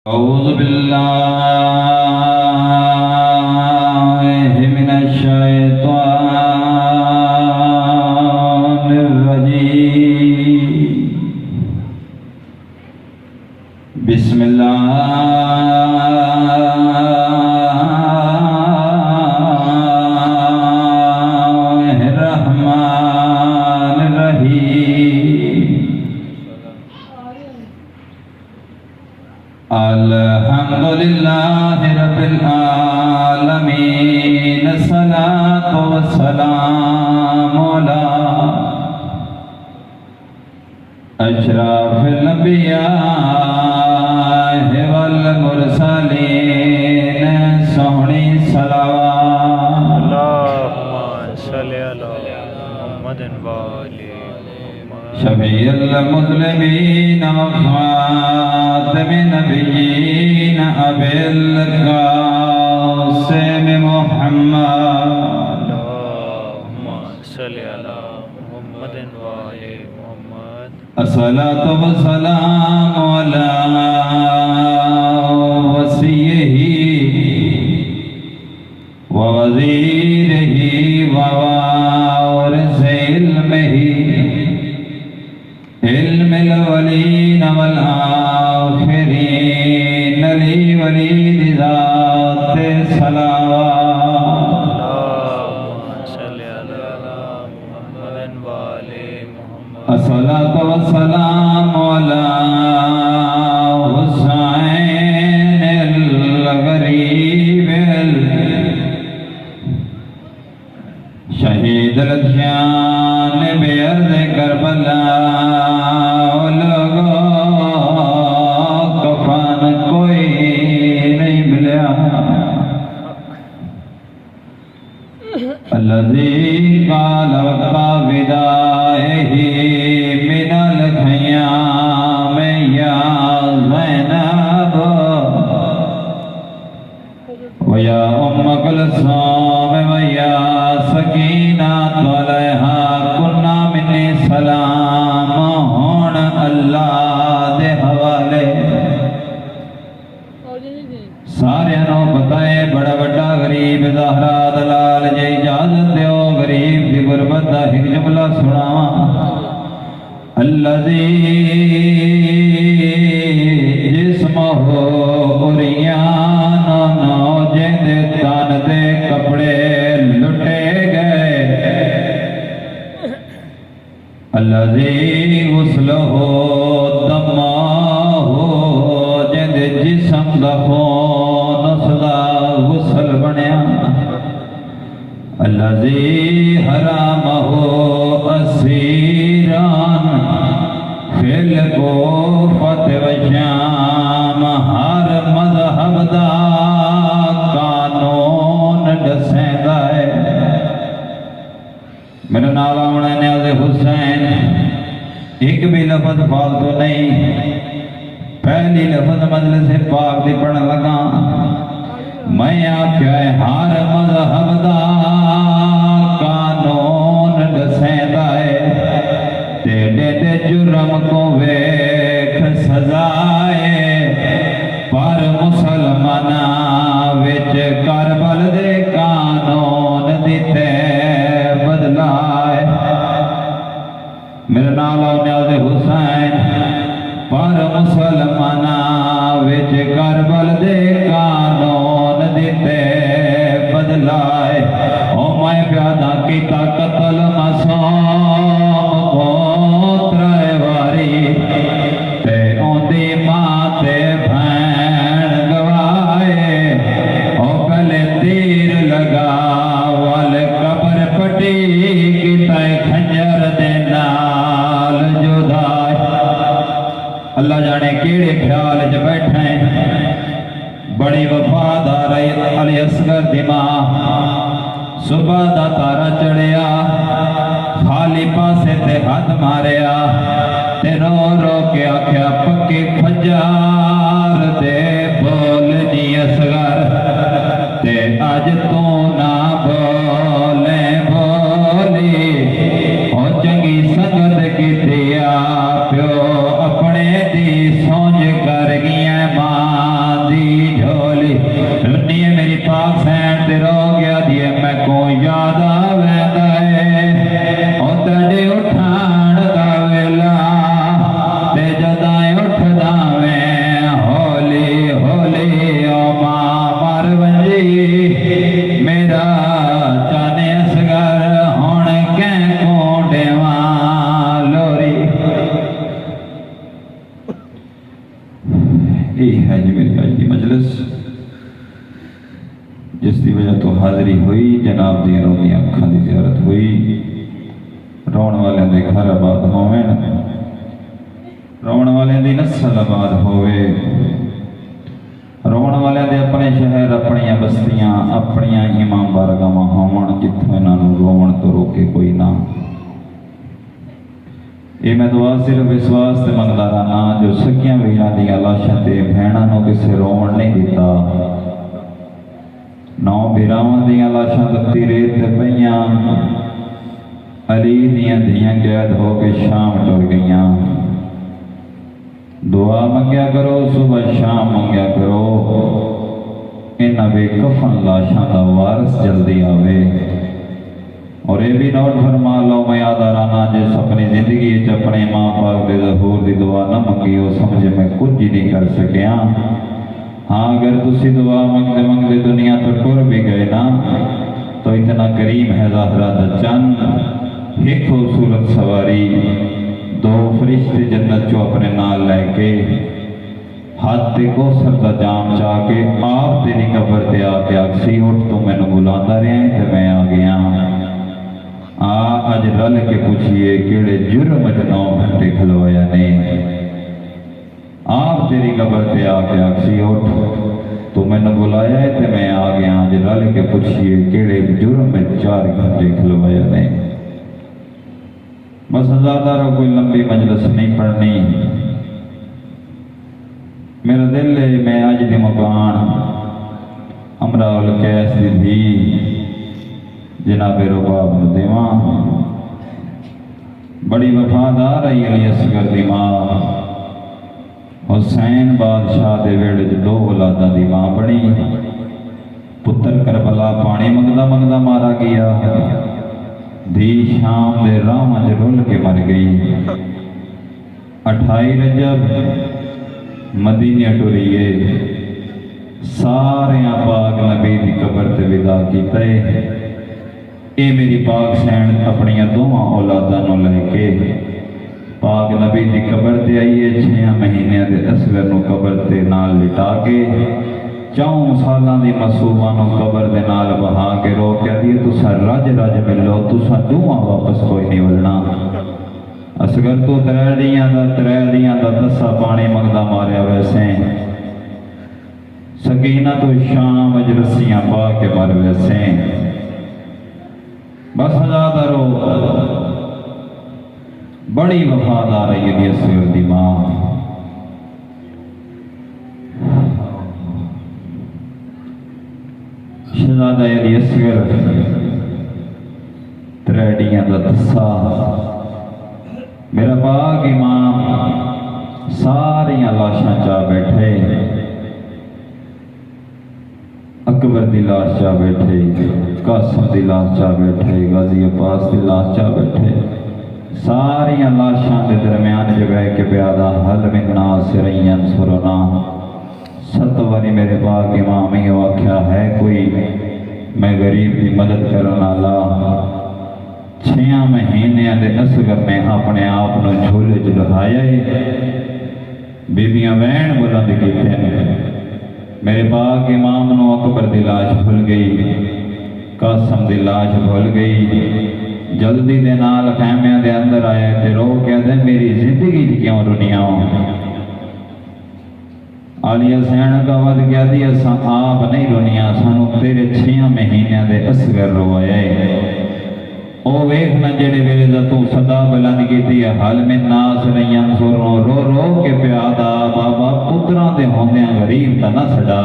أعوذ بالله من الشيطان الرجيم. بسم الله الرحمن الرحيم. الحمد لله رب العالمين. الصلاة والسلام على أشرف الأنبياء والمرسلين. سونی صلوات اللهم صل على محمد وآل شفيع المسلمين وخاتم النبيين أبي القاسم محمد. اللهم صل على محمد وآل محمد. الصلاة والسلام على وصيه ووزيره ووارث علمه علم الأولين والآخرين لي ولي ذات صلوات. اللهم صل على محمد وآل محمد. الصلاة والسلام على حسين الغريب شہید الجان بأرض کربلا. لوگوں کفن کوئی نہیں ملیا. الذي قال وقت ودائه من الخيام يا زينب ويا أم كلثوم ويا سكينة عليها كنا مني سلام. ہون اللہ دے حوالے سارے نو بتائے بڑا بڑا غریب زہرا دلال جے اجازت دیو غریب دی غربت دا ایک جملہ سناواں. الذی جسمہ عریان نو جہدے تن دے کپڑے لٹے گئے. الذی غسلہ دمہ جہدے جسم دا خون اس دا غسل بنیا. الذی حرامہ اسیران فی الکوفۃ والشام. ہر مذہب دا قانون دسیندا ہے. میرا نام آونا نیاز حسین. ایک بھی لفظ فالتو نہیں. پہلی لفظ مجلس پاک دی پڑھن لگا. میں آکھیا ہے ہر مذہب دا قانون دسیندا ہے. تیرے دے جرم کو ویکھ سزائے پر مسلماناں وچ کربل دے قانون دتے بدلائے. میرا نام نیاز حسین. پر مسلماناں وچ کربل دے قانون دتے بدلائے. او میں پیادا کیتا قتل معصوم پوترے واری تے اوندی ماں تے بھین گوائے. او گلے تیر لگا وال قبر پٹی کیتا خنجر دے نال جدائے. اللہ جانے کیڑے خیال چ بیٹھے. بڑی وفادار علی اصغر دی ماں. صبح دا تارا چڑھیا خالی پاسے تے ہاتھ ماریا تے رو رو کے آکھیا پکی کھجار دے بول جی اصغر تے اج تو نہ بولے بولی. او چنگی سنگت کیتی پیو اپنے دی سونج کر گیا ماں. یہ ہے جی میری اج کی مجلس جس کی وجہ تو حاضری ہوئی جناب دی روندیاں اکھاں دی زیارت ہوئی رون والے دے گھر آباد ہوویں رون والے دی نسل آباد ہوئے رون والے دے اپنے شہر اپنیاں بستیاں اپنیاں امام بارگاہاں ہون جتھوں انہاں نوں رون تو روکے کوئی نہ یہ میں دعا صرف اس واسطے منگدا رہنا جو سکیاں ویراں دیاں لاشاں تے بہناں نوں کسے رون نہیں دیتا نو بیراواں دیاں لاشاں تتی ریت تے پئیاں علی دیاں دھیاں قید ہو کے شام ٹر گئیاں دعا منگیا کرو صبح شام منگیا کرو انہاں بے کفن لاشاں دا وارث جلدی آوے اور یہ بھی نوٹ فرما لو میں یاد آرانا جس اپنی زندگی اپنے ماں پاک دے ظہور دی دعا نہ منگی ہو سمجھے میں کچھ ہی نہیں کر سکیا ہاں اگر تسی دعا منگتے منگتے دنیا تو ٹر بھی گئے نا تو اتنا کریم ہے ظاہرہ دا چند ایک خوبصورت سواری دو فرشتے جنت چو اپنے نال لے کے ہاتھ تے کوثر دا جام چاہ کے آپ تیری قبر تے آ کے اکسی اٹھ تو میں نے بلاندا رہے ہیں تے میں آ گیا آج رل کے پوچھئے کیڑے جرم وچ 9 گھنٹے کھلوایا نہیں آپ تیری قبر تے آ کے اکسی اٹھ تو میں نے بلایا ہے تے میں آ گیا آج رل کے پوچھئے کیڑے جرم میں 4 گھنٹے کھلوایا نہیں بس زیادہ رو کوئی لمبی مجلس نہیں پڑھنی میرا دل ہے میں آج دی مکان امراء القیس دی دھی جناب رباب نو دیواں بڑی وفادار آئی علی اصغر دی ماں حسین بادشاہ دے ویڑے 2 اولاداں دی ماں بنی پتر کربلا پانی منگدا منگدا مارا گیا دھی شام دے راہ وچ رل کے مر گئی 28 رجب مدینے ٹریے سارے پاک نبی دی قبر تے ودا کیتے اے میری پاک سین اپنی 2 اولاداں نوں لے کے پاک نبی دی قبر تے آئیے 6 مہینے دے اصغر نوں قبر تے نال لٹا کے 4 سالاں دی معصومہ نوں قبر دے نال بہا کے رو کے دی تساں رج رج ملو تساں دوواں واپس کوئی نہیں ولنا اصغر تو 3 دیاں دا دسا پانی منگدا ماریا ویسے سکینہ تو شام وچ رسیاں پا کے مر ویسے بس زیادہ رو بڑی وفادار ہے یہ اصغر دی ماں شہزادہ علی اصغر 3 دیاں دا دسا میرا پاک امام ساریاں لاشاں چاہ بیٹھے اکبر دی لاش چاہ بیٹھے قاسم دی لاش چاہ بیٹھے غازی عباس دی لاش چاہ بیٹھے ساریاں لاشاں دے درمیان جو بہ کے پیادا حل من ناصر ینصرنا 7 واری میرے پاک امام یہ واقعہ ہے کوئی میں غریب دی مدد کرنا لا 6 مہینے دے اصغر نے اپنے آپ نو جھولے چ لہایا بیبیاں وین بلند کیتے ہیں میرے پاک امام نو اکبر دی لاش بھول گئی قاسم دی لاش بھول گئی جلدی دے نال خیمیاں دے اندر آیا تے رو کے دے میری زندگی کیوں رونیاں علی حسین کا ود کیا دی اساں آپ نہیں رونیاں سانو تیرے 6 مہینے دے اصغر روایا او ویکھنا جڑے ویلے دا تو صدا بلند کیتی ہے حل من ناصر ینصرنا رو رو کے پیادا بابا پتراں دے ہوندیاں غریب تا نہ چھڈا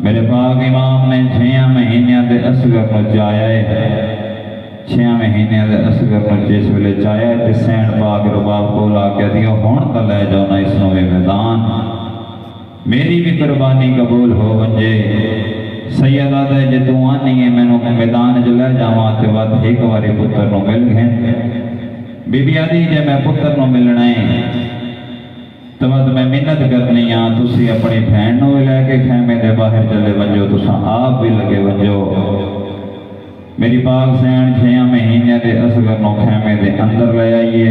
میرے پاک امام نے 6 مہینے دے اصغر نو چایا ہے 6 مہینے دے اصغر نو جس ویلے چایا تے سین پاک رباب کول آ کے دیو ہن تا لے جاؤ نا اس نو میدان میری بھی قربانی قبول ہو ونجے سیدہ دے جے تو آنی ہے میں نو میدان جو لے جاواں تے ود ایک واری پتر نو مل گئے بی بی آدھی جے میں پتر نو ملنا ہے تو ود میں منت کرنی ہاں تسی اپنی بہن نو لے کے خیمے دے باہر چلے ونجو تساں آپ بھی لگے ونجو میری پاک سین 6 مہینے دے اصغر نو خیمے دے اندر لے آئیے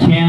6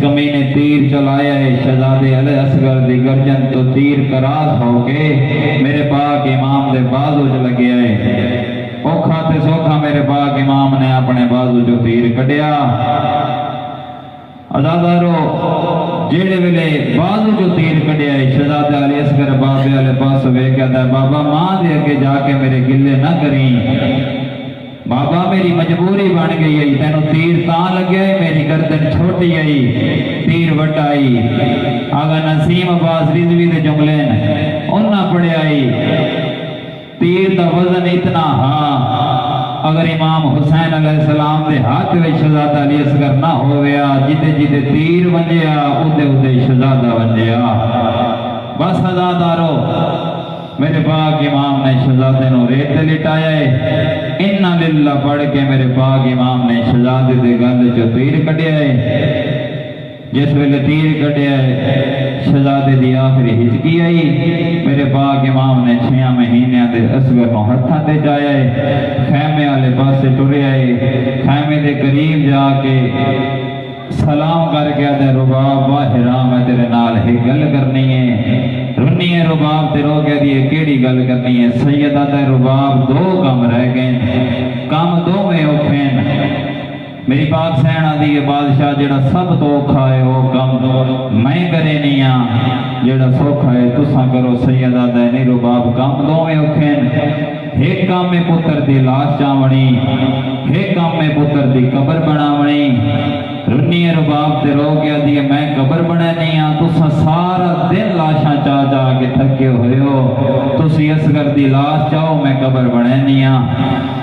کمی نے تیر چلایا ہے شہزادے علی اصغر دی گرجن تو تیر کراس ہو کے میرے پاک امام دے بازو چ لگیا ہے اوکھا تے سوکھا میرے پاک امام نے اپنے بازو جو تیر کڈیا عزادارو جیڑے ویلے بازو جو تیر کڈیا ہے شہزادہ علی اصغر بابے والے پاس ویکھیا تے بابا ماں دے اگے جا کے میرے گلے نہ کریں بابا میری مجبوری بن گئی ہے تینوں تیر تاں لگیا ہے میری گردن چھوٹی آئی تیر وڈا آئی آگا نسیم عباس رضوی دے جملے انہاں پڑھے آئی تیر دا وزن اتنا ہاں اگر امام حسین علیہ السلام دے ہاتھ میں شہزادہ علی اصغر نہ ہویا جدے جدے تیر ونجیا اودے اودے شہزادہ ونجیا بس عزادارو میرے پاک امام نے شہزادے نو ریت لٹایا ہے اِنَّا لِلَّهِ پڑھ کے میرے پاک امام نے شہزادے دے گل جو تیر کڈیا ہے جس ویلے تیر کڈیا ہے شہزادے دی آخری ہچکی آئی میرے پاک امام نے 6 مہینے دے اصغر نو ہتھاں تے جایا ہے خیمے والے پاسے ٹریا ہے خیمے دے قریب جا کے سلام کر کے آدھے رباب واہرہ میں تیرے نال ہی گل کرنی ہے رنی ہے رباب تے رو گیا دیئے کیڑی گل کرنی ہے سید آدھے رباب 2 کم رہ گئے کام 2 میں اوکھین میری پاک سینہ دی بادشاہ جڑا سب تو اوکھا ہے وہ کم میں کرے نہیں آن جڑا سوکھا ہے تساں کرو سید آدھے نہیں رباب کام 2 میں اوکھین ایک کام میں پتر دی لاش چاونی ایک کام میں پتر دی قبر بناونی رنی رباب تے رو گیا دیئے میں قبر بنے نہیں آن تساں سارا دن لاشاں چاہ جا کے تھکے ہوئے ہو تسی اصغر دی لاش چاہو میں قبر بنے نہیں آن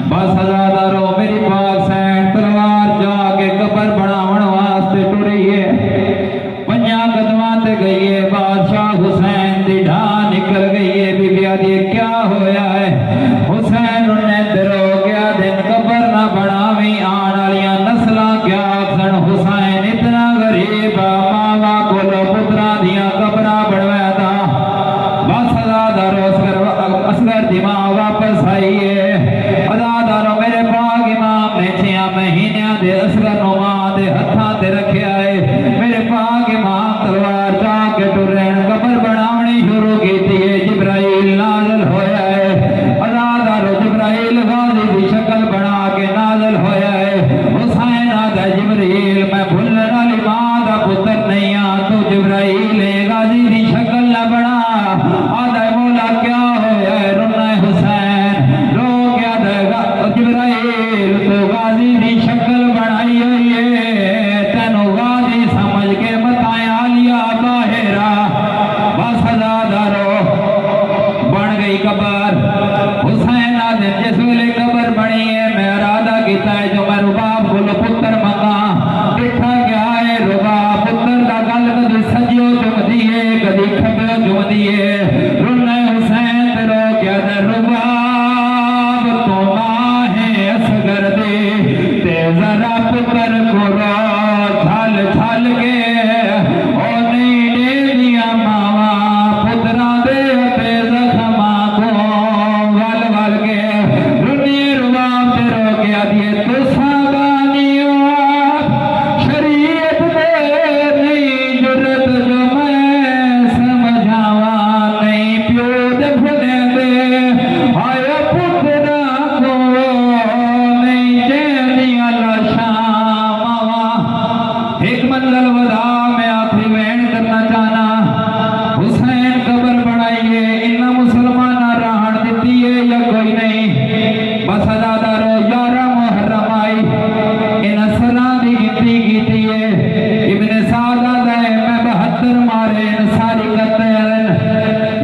بس عزادارو میری پاک سین تلوار جا کے قبر بناون واسطے ٹری ہے 5 قدماں تے گئی ہے بادشاہ حسین دی ڈھا نکل گئی ہے بی بی آدھی کیا ہویا ہے حسین انہیں درو گیا دن قبر نہ بناویں آن والیاں نسلاں کیا آکھن حسین اتنا غریب ماوا کولو پتراں دیاں قبراں بنویا دا بس عزادارو اصغر دی ماں واپس آئی ہے عزادارو میرے پاک امام نے 6 مہینیاں دے اصغر نو ماں دے ہتھاں تے رکھیا ہے میرے پاک امام تلوار جا کے ٹرین قبر بناونی شروع کیتی ہے جبرائیل نازل ہویا ہے عزادارو جبرائیل غازی دی شکل بنا کے نازل ہویا ہے حسین آدھا جبرائیل میں بھولنے والی ماں دا پتر نہیں آ تو جبرائیل غازی دی شکل نہ بنا آدھا مولا کیا ہویا ہے رونا حسین رو کیا دے گا جبرائیل تو غازی دی شکل بنائی ہوئی ہے تینو غازی سمجھ کے بتایا لیا باہرہ بس عزادارو بن گئی قبر حسین آدھے جس ویلے قبر بنی ہے میں ارادہ کیتا ہے جو میں رباب کو پتر منگا دیکھا گیا ہے رباب پتر دا گل کدی سجیو جمدی ہے کدی کھبیو جمدی ہے رونے حسین تے رو کیا دے رباب تو ماں ہے اصغر دے تے ذرا پتر کو رو چھل چھل کے او نہیں دے دیا ماما پترا دے تے زخماں کو ول ول کے رنی رباب تے رو کیا دیے تو ساگانیوں شریعت دے نہیں جرت جو میں سمجھاوا نہیں پیو دے بھلے دے آیا پترا کو نہیں جینیا لاشاں ماوا ایک منزل ودا میں آخری وین کرنا چاہنا حسین قبر بنائیے انہا مسلمانہ راہن دیتی ہے یا کوئی نہیں بس عزادارو 11 محرم آئی انہا سلام دی گنتی کیتی ہے ابن سعد آدھا ہے میں 72 مارے انساری کرتے ہیں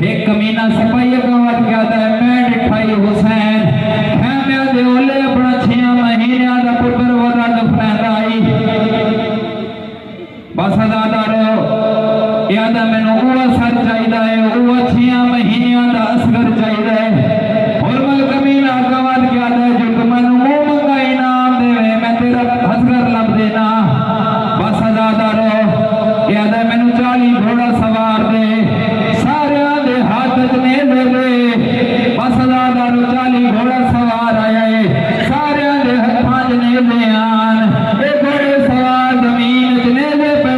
ایک کمینہ سپائی اگوات کیا آدھا ہے میں ڈٹھائی حسین خیمے آدھے اولے اپنا 6 مہینے آدھا پتر ودا دفنہ آئی بس عزادارو یادہ میں نے اوہ سر چاہیدہ ہے اوہ 6 مہینے آدھا اصغر چاہیدہ ہے اور مل کمینہ اگوات کیا آدھا ہے جو کہ میں نے مو منگا انعام دے میں تیرا اصغر لب دینا بس عزادارو یادہ میں نے 40 گھوڑا سوار دے سارے آدھے ہاتھ جنے دے دے بس عزادارو 40 گھوڑا سوار آیا ہے سارے آدھے ہاتھ جنے دے آن ایک گھوڑے سوار زمین جنے دے پہ